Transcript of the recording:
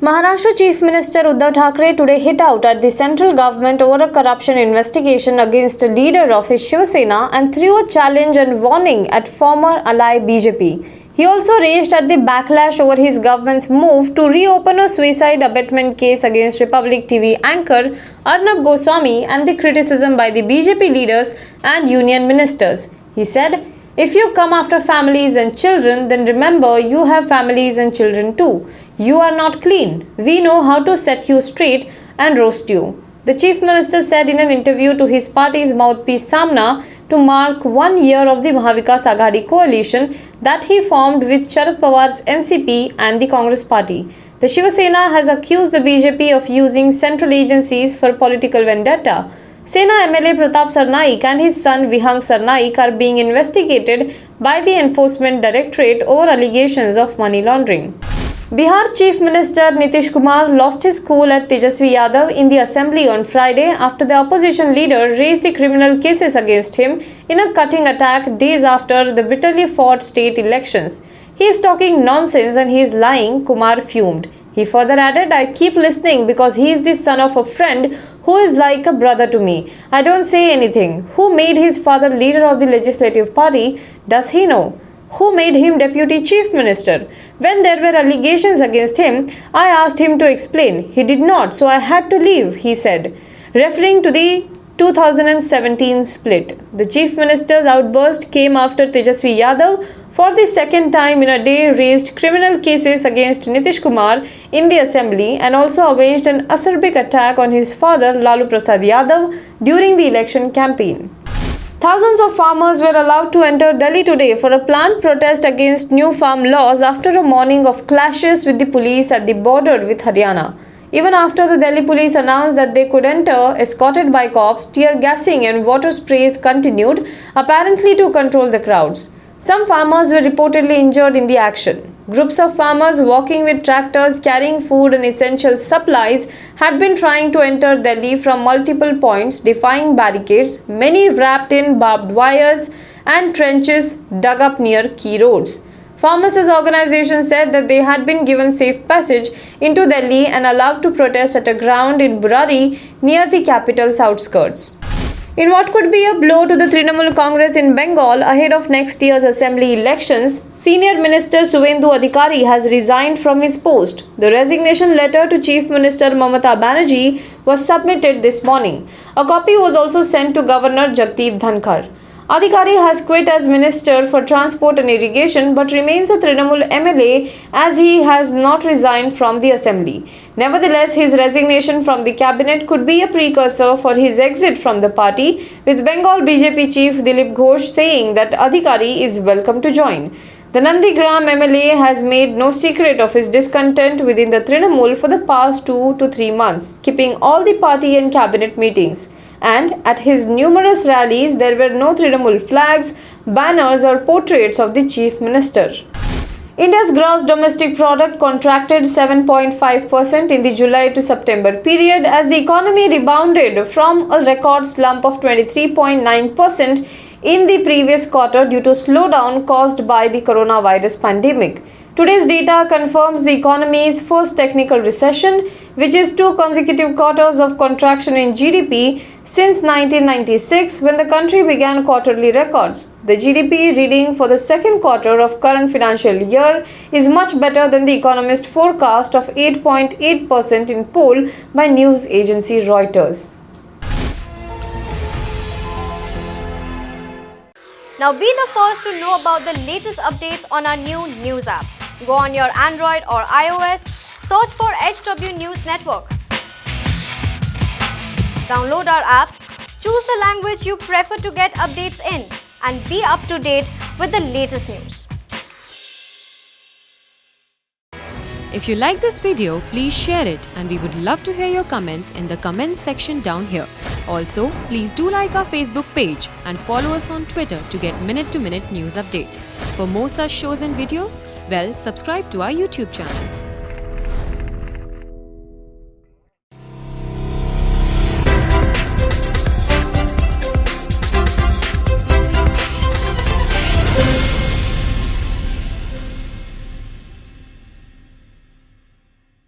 Maharashtra Chief Minister Uddhav Thackeray today hit out at the central government over a corruption investigation against a leader of his Shiva Sena and threw a challenge and warning at former ally BJP. He also raged at the backlash over his government's move to reopen a suicide abetment case against Republic TV anchor Arnab Goswami and the criticism by the BJP leaders and union ministers. He said, "If you come after families and children, then remember you have families and children too. You are not clean. We know how to set you straight and roast you." The Chief Minister said in an interview to his party's mouthpiece Samna to mark 1 year of the Mahavikas Aghadi coalition that he formed with Sharad Pawar's NCP and the Congress party. The Shiva Sena has accused the BJP of using central agencies for political vendetta. Sena MLA Pratap Sarnaik and his son Vihang Sarnaik are being investigated by the Enforcement Directorate over allegations of money laundering. Bihar Chief Minister Nitish Kumar lost his cool at Tejasvi Yadav in the assembly on Friday after the opposition leader raised the criminal cases against him in a cutting attack days after the bitterly fought state elections. "He is talking nonsense and he is lying," Kumar fumed. He further added, "I keep listening because he is the son of a friend who is like a brother to me. I don't say anything. Who made his father leader of the legislative party? Does he know? Who made him deputy chief minister? When there were allegations against him, I asked him to explain. He did not, so I had to leave," he said, referring to the 2017 split. The chief minister's outburst came after Tejasvi Yadav, for the second time in a day, raised criminal cases against Nitish Kumar in the assembly and also avenged an acerbic attack on his father Lalu Prasad Yadav during the election campaign. Thousands of farmers were allowed to enter Delhi today for a planned protest against new farm laws after a morning of clashes with the police at the border with Haryana. Even after the Delhi police announced that they could enter, escorted by cops, tear gassing and water sprays continued, apparently to control the crowds. Some farmers were reportedly injured in the action. Groups of farmers walking with tractors carrying food and essential supplies had been trying to enter Delhi from multiple points, defying barricades, many wrapped in barbed wires and trenches dug up near key roads. Pharmacists' organization said that they had been given safe passage into Delhi and allowed to protest at a ground in Burari near the capital's outskirts. In what could be a blow to the Trinamool Congress in Bengal ahead of next year's assembly elections, Senior Minister Suvendu Adhikari has resigned from his post. The resignation letter to Chief Minister Mamata Banerjee was submitted this morning. A copy was also sent to Governor Jagdeep Dhankar. Adhikari has quit as Minister for Transport and Irrigation but remains a Trinamool MLA as he has not resigned from the Assembly. Nevertheless, his resignation from the cabinet could be a precursor for his exit from the party, with Bengal BJP chief Dilip Ghosh saying that Adhikari is welcome to join. The Nandigram MLA has made no secret of his discontent within the Trinamool for the past 2 to 3 months, skipping all the party and cabinet meetings. And at his numerous rallies, there were no Trinamool flags, banners or portraits of the chief minister. India's gross domestic product contracted 7.5% in the July to September period as the economy rebounded from a record slump of 23.9% in the previous quarter due to slowdown caused by the coronavirus pandemic. Today's data confirms the economy's first technical recession, which is 2 consecutive quarters of contraction in GDP since 1996 when the country began quarterly records. The GDP reading for the second quarter of current financial year is much better than the economist forecast of 8.8% in poll by news agency Reuters. Now be the first to know about the latest updates on our new news app. Go on your Android or iOS, search for HW News Network. Download our app, choose the language you prefer to get updates in, and be up to date with the latest news. If you like this video, please share it and we would love to hear your comments in the comments section down here. Also, please do like our Facebook page and follow us on Twitter to get minute-to-minute news updates. For more such shows and videos, subscribe to our YouTube channel.